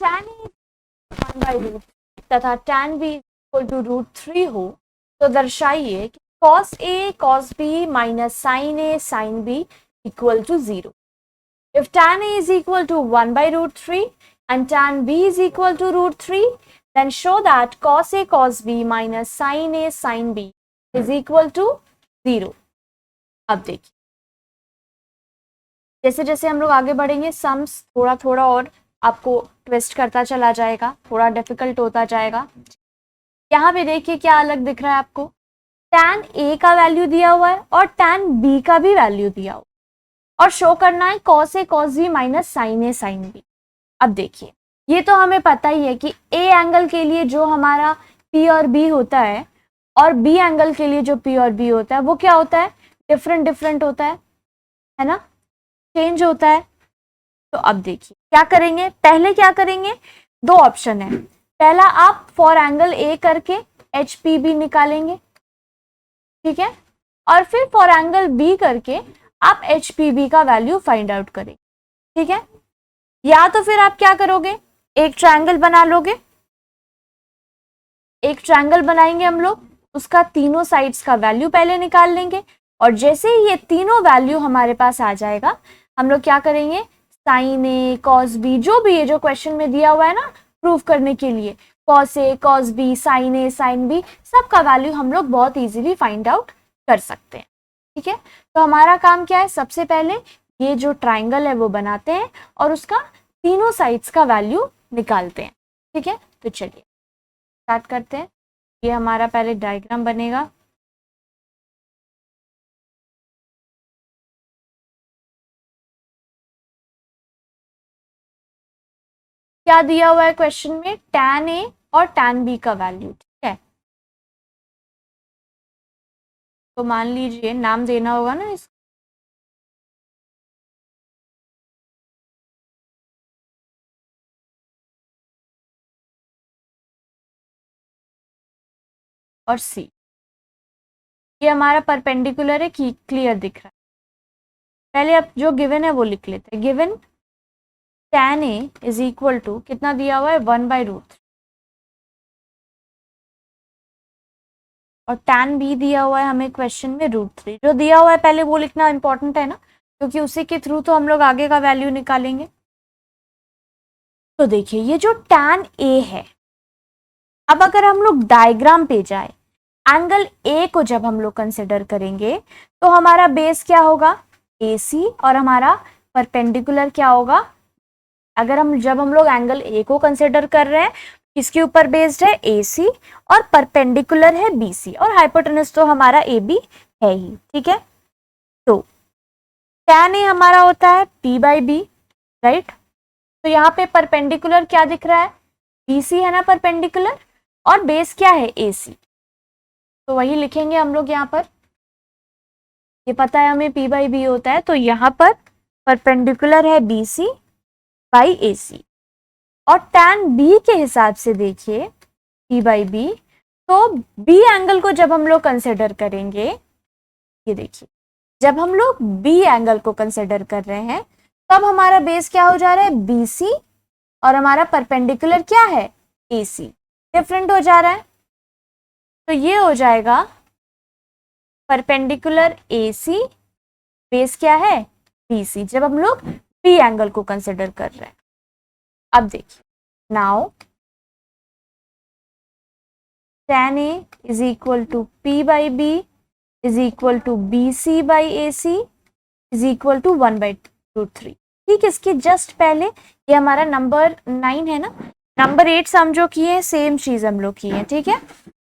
tan A 1/√3 तथा tan B equal to √3 हो तो दर्शाइए कि cos A cos B minus sin A sin B equal to 0. If tan A is equal to 1/√3 and tan B is equal to √3, then show that cos A cos B minus sin A sin B is equal to 0. अब देखिए, जैसे जैसे हम लोग आगे बढ़ेंगे sums थोड़ा थोड़ा और आपको ट्विस्ट करता चला जाएगा, थोड़ा डिफिकल्ट होता जाएगा। यहाँ पे देखिए क्या अलग दिख रहा है आपको, tan A का वैल्यू दिया हुआ है और tan B का भी वैल्यू दिया हुआ है और शो करना है cos A cos B minus sin A sin B। अब देखिए, ये तो हमें पता ही है कि A एंगल के लिए जो हमारा P और B होता है और B एंगल के लिए जो P और B होता है वो क्या होता है, डिफरेंट होता है ना, चेंज होता है। तो अब देखिए क्या करेंगे, पहले क्या करेंगे, दो ऑप्शन है। पहला आप फॉर एंगल A करके HPB निकालेंगे, ठीक है, और फिर फॉर एंगल B करके आप HPB का वैल्यू फाइंड आउट करेंगे, ठीक है। या तो फिर आप क्या करोगे, एक ट्रायंगल बना लोगे, एक ट्रायंगल बनाएंगे हम लोग, उसका तीनों साइड्स का वैल्यू पहले निकाल लेंगे और जैसे ही ये तीनों वैल्यू हमारे पास आ जाएगा हम लोग क्या करेंगे, साइन ए कॉस बी जो भी है जो क्वेश्चन में दिया हुआ है ना प्रूव करने के लिए, cos A cos B sign A sine B सबका वैल्यू हम लोग बहुत इजीली फाइंड आउट कर सकते हैं, ठीक है। तो हमारा काम क्या है, सबसे पहले ये जो ट्राइंगल है वो बनाते हैं और उसका तीनों साइड्स का वैल्यू निकालते हैं, ठीक है। तो चलिए स्टार्ट करते हैं। ये हमारा पहले डायग्राम बनेगा, क्या दिया हुआ है क्वेश्चन में, tan A और tan B का वैल्यू, ठीक है। तो मान लीजिए नाम देना होगा ना इसको, और C ये हमारा परपेंडिकुलर है कि क्लियर दिख रहा है। पहले अब जो गिवन है वो लिख लेते हैं। Given tan A is equal to कितना दिया हुआ है, 1/√3 और tan B दिया हुआ है हमें क्वेश्चन में √3। जो दिया हुआ है पहले वो लिखना इंपॉर्टेंट है ना, क्योंकि उसी के थ्रू तो हम लोग आगे का वैल्यू निकालेंगे। तो देखिए ये जो tan A है, अब अगर हम लोग डायग्राम पे जाए, एंगल A को जब हम लोग कंसिडर करेंगे तो हमारा बेस क्या होगा, AC, और हमारा परपेंडिकुलर क्या होगा, अगर जब हम लोग एंगल A को कंसिडर कर रहे हैं किसके ऊपर बेस्ड है, AC, और परपेंडिकुलर है BC, और हाइपोटेनस तो हमारा AB है ही, ठीक है। तो tan A हमारा होता है P/B, राइट। तो यहाँ पे परपेंडिकुलर क्या दिख रहा है, BC है ना परपेंडिकुलर, और बेस क्या है AC, तो वही लिखेंगे हम लोग यहाँ पर। ये पता है हमें P/B होता है, तो यहाँ पर परपेंडिकुलर है BC बाई AC, और tan B के हिसाब से देखिए P/B, तो B एंगल को जब हम लोग कंसिडर करेंगे, ये देखिए जब हम लोग B एंगल को कंसिडर कर रहे हैं तब हमारा बेस क्या हो जा रहा है, BC, और हमारा परपेंडिकुलर क्या है, AC, डिफरेंट हो जा रहा है। तो ये हो जाएगा परपेंडिकुलर AC, बेस क्या है, BC, जब हम लोग B एंगल को कंसिडर कर रहे हैं। अब देखिए now tan A is equal to P/B is equal to BC/AC is equal to 1/√3। ठीक, इसके जस्ट पहले ये हमारा नंबर 9 है ना, नंबर 8 हम जो किए हैं सेम चीज हम लोग किए हैं, ठीक है।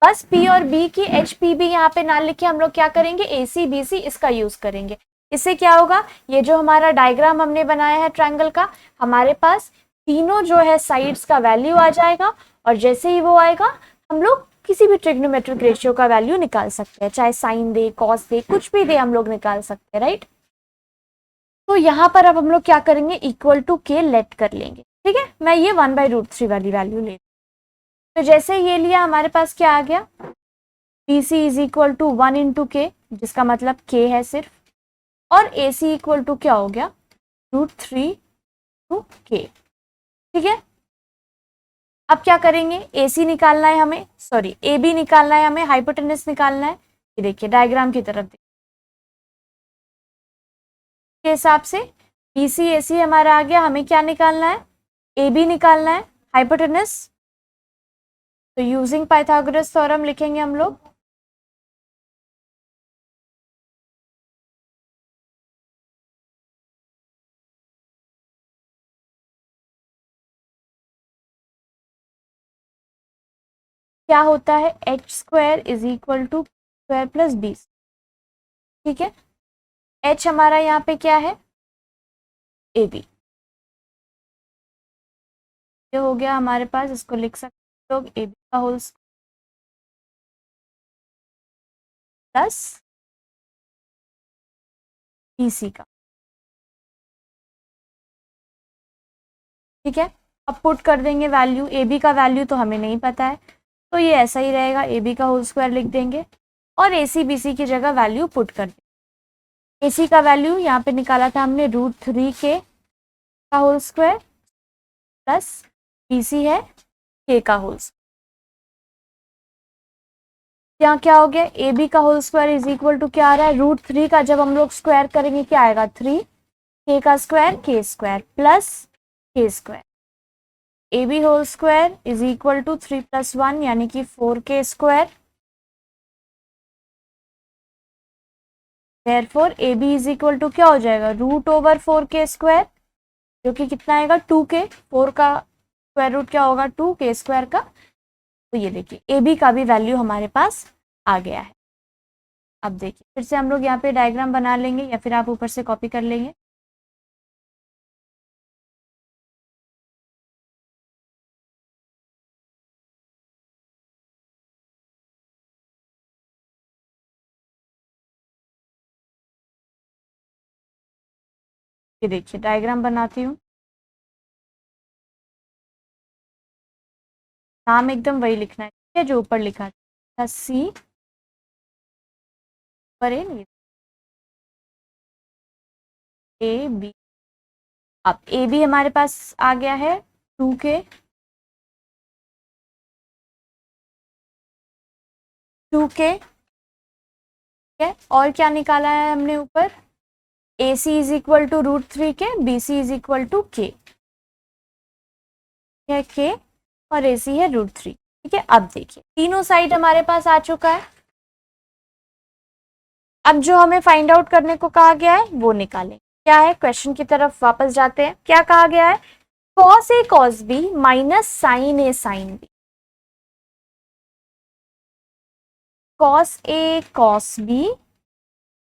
बस P और B की HPB यहाँ पे ना लिखे, हम लोग क्या करेंगे, AC BC इसका यूज करेंगे। इससे क्या होगा, ये जो हमारा डायग्राम हमने बनाया है ट्रायंगल का, हमारे पास तीनों जो है साइड्स का वैल्यू आ जाएगा, और जैसे ही वो आएगा हम लोग किसी भी ट्रिग्नोमेट्रिक रेशियो का वैल्यू निकाल सकते हैं, चाहे साइन दे कॉस दे कुछ भी दे हम लोग निकाल सकते हैं, राइट। तो यहाँ पर अब हम लोग क्या करेंगे, इक्वल टू के लेट कर लेंगे, ठीक है। मैं ये 1/√3 वाली वैल्यू ले, तो जैसे ये लिया हमारे पास क्या आ गया, BC is equal to 1 into K, जिसका मतलब K है सिर्फ, और AC इक्वल टू क्या हो गया, √3 टू K, ठीक है। अब क्या करेंगे, AC निकालना है हमें, सॉरी AB निकालना है हमें, हाइपोटेनस निकालना है। ये देखिए डायग्राम की तरफ के हिसाब से BC AC हमारा आ गया, हमें क्या निकालना है, AB निकालना है, हाइपोटेनस। तो यूजिंग पाइथागोरस थ्योरम लिखेंगे हम लोग। क्या होता है, h square is equal to square plus B. ठीक है, h हमारा यहाँ पे क्या है, AB। ये हो गया हमारे पास, इसको लिख सकते हैं लोग AB का होल प्लस BC का। ठीक है, अब पुट कर देंगे वैल्यू, AB का वैल्यू तो हमें नहीं पता है, तो ये ऐसा ही रहेगा, AB का होल स्क्वायर लिख देंगे और AC BC की जगह वैल्यू पुट कर देंगे। AC का वैल्यू यहाँ पे निकाला था हमने √3k का होल स्क्वायर प्लस BC है k का होल स्क्वायर। यहाँ क्या हो गया, AB का whole square is equal to क्या आ रहा है, √3 का जब हम लोग स्क्वायर करेंगे क्या आएगा, 3, k का square k square plus k square. AB whole square is equal to 3 + 1 यानी कि 4k square. Therefore AB is equal to क्या हो जाएगा, √4k स्क्वायर, जो कि कितना आएगा 2k। 4 का स्क्वायर रूट क्या होगा, 2k स्क्वायर का। तो ये देखिए AB का भी वैल्यू हमारे पास आ गया है। अब देखिए फिर से हम लोग यहाँ पे डायग्राम बना लेंगे या फिर आप ऊपर से कॉपी कर लेंगे। ये देखिए डायग्राम बनाती हूँ, नाम एकदम वही लिखना है, ठीक है, जो ऊपर लिखा था C पर AB। अब AB हमारे पास आ गया है 2k, 2k। ठीक है, और क्या निकाला है हमने ऊपर, AC is equal to √3k, BC is equal to k है, k और AC है √3। ठीक है, अब देखिए तीनों साइड हमारे पास आ चुका है। अब जो हमें फाइंड आउट करने को कहा गया है वो निकालें। क्या है, क्वेश्चन की तरफ वापस जाते हैं। क्या कहा गया है, cos A cos B minus sin A sin B। cos A cos B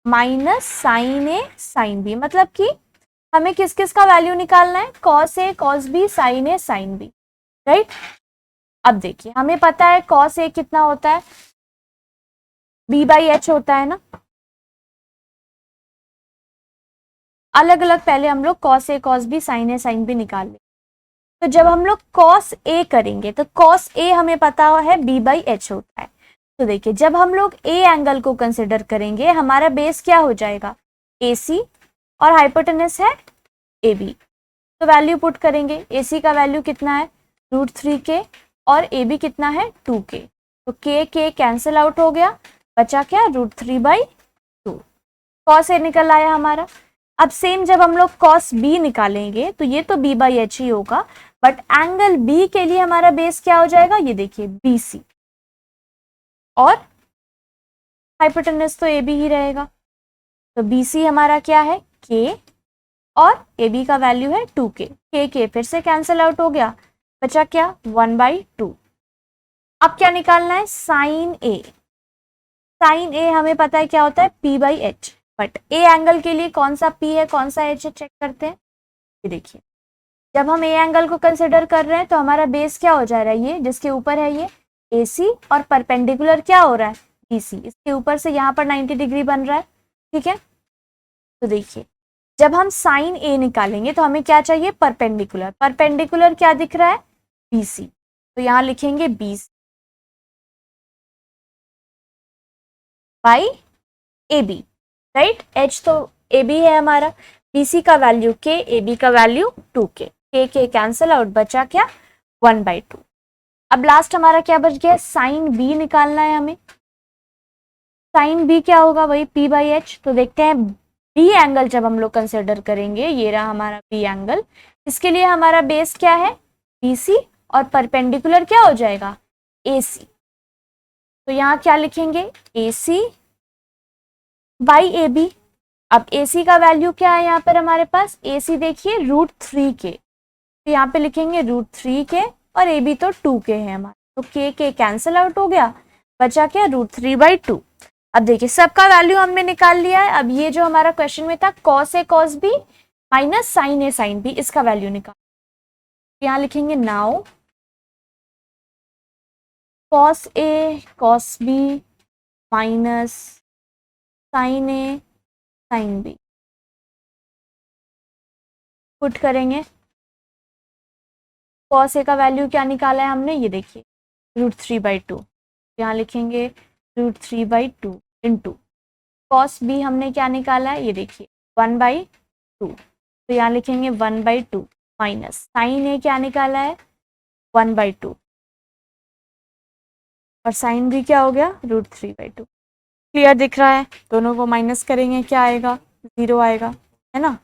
minus sin A sin B, मतलब कि हमें किस किस का वैल्यू निकालना है, cos A cos B sin A sin B, right. अब देखिए हमें पता है cos A कितना होता है, B/H होता है ना। अलग अलग पहले हम लोग cos A cos B sin A sin B निकाल लें। तो जब हम लोग cos A करेंगे तो cos A हमें पता है B/H होता है। तो देखिए जब हम लोग A एंगल को कंसिडर करेंगे हमारा बेस क्या हो जाएगा, AC और हाइपोटेनस है AB। तो वैल्यू पुट करेंगे, AC का वैल्यू कितना है √3k और AB कितना है 2k। तो k कैंसिल आउट हो गया, बचा क्या √3/2। cos A निकल आया हमारा। अब सेम जब हम लोग cos B निकालेंगे तो ये तो B/H ही होगा, बट एंगल B के लिए हमारा बेस क्या हो जाएगा, ये देखिए BC और हाइपोटेनस तो AB ही रहेगा। तो BC हमारा क्या है K और AB का वैल्यू है 2k। k फिर से कैंसिल आउट हो गया, बचा क्या 1/2। अब क्या निकालना है, साइन A। साइन A हमें पता है क्या होता है P/H, बट A एंगल के लिए कौन सा P है कौन सा H है चेक करते हैं। ये देखिए जब हम A एंगल को कंसिडर कर रहे हैं तो हमारा बेस क्या हो जा रहा है, ये जिसके ऊपर है ये AC और परपेंडिकुलर क्या हो रहा है BC, इसके ऊपर से यहाँ पर 90 डिग्री बन रहा है। ठीक है, तो देखिए जब हम साइन A निकालेंगे तो हमें क्या चाहिए, परपेंडिकुलर। परपेंडिकुलर क्या दिख रहा है BC, तो यहाँ लिखेंगे BC by AB, right. H तो AB है हमारा, BC का वैल्यू K, AB का value 2k। k cancel out, बचा क्या 1/2। अब लास्ट हमारा क्या बच गया, साइन बी निकालना है हमें। साइन बी क्या होगा, वही पी बाई एच। तो देखते हैं बी एंगल जब हम लोग कंसिडर करेंगे, ये रहा हमारा बी एंगल। इसके लिए हमारा बेस क्या है, बीसी, और परपेंडिकुलर क्या हो जाएगा, एसी। तो यहाँ क्या लिखेंगे, एसी बाई ए बी। अब AC का वैल्यू क्या है यहाँ पर हमारे पास, AC देखिए √3 के, तो यहाँ पे लिखेंगे √3 के, और AB तो 2 के है हमारा, तो के कैंसिल आउट हो गया, बचा क्या, √3/2। अब देखिए सबका वैल्यू हमने निकाल लिया है। अब ये जो हमारा क्वेश्चन में था cos A cos B minus sin A sin B, इसका वैल्यू निकाल, यहाँ लिखेंगे now cos A cos B minus sin A sin B, put करेंगे। cos A का वैल्यू क्या निकाला है हमने, ये देखिए √3/2, यहाँ लिखेंगे √3/2 इंटू cos B हमने क्या निकाला है, ये देखिए 1/2, तो यहाँ लिखेंगे 1/2 माइनस sin A क्या निकाला है, 1/2, और sin B क्या हो गया, √3/2। क्लियर दिख रहा है, दोनों को माइनस करेंगे क्या आएगा, 0 आएगा, है ना।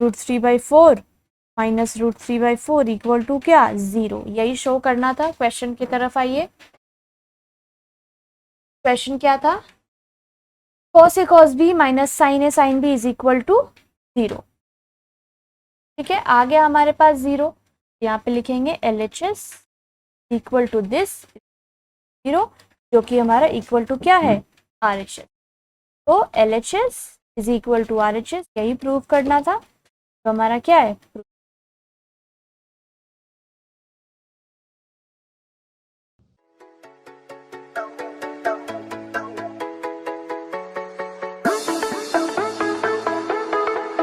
√3/4 माइनस √3/4 इक्वल टू क्या, 0। यही शो करना था। क्वेश्चन की तरफ आइए, क्वेश्चन क्या था, cos A cos B minus sin A sin B is equal to 0। ठीक है, आ गया हमारे पास 0, यहाँ पे लिखेंगे LHS इक्वल टू दिस 0, जो कि हमारा इक्वल टू क्या है, RHS। तो LHS is equal to RHS, यही प्रूव करना था। तो हमारा क्या है,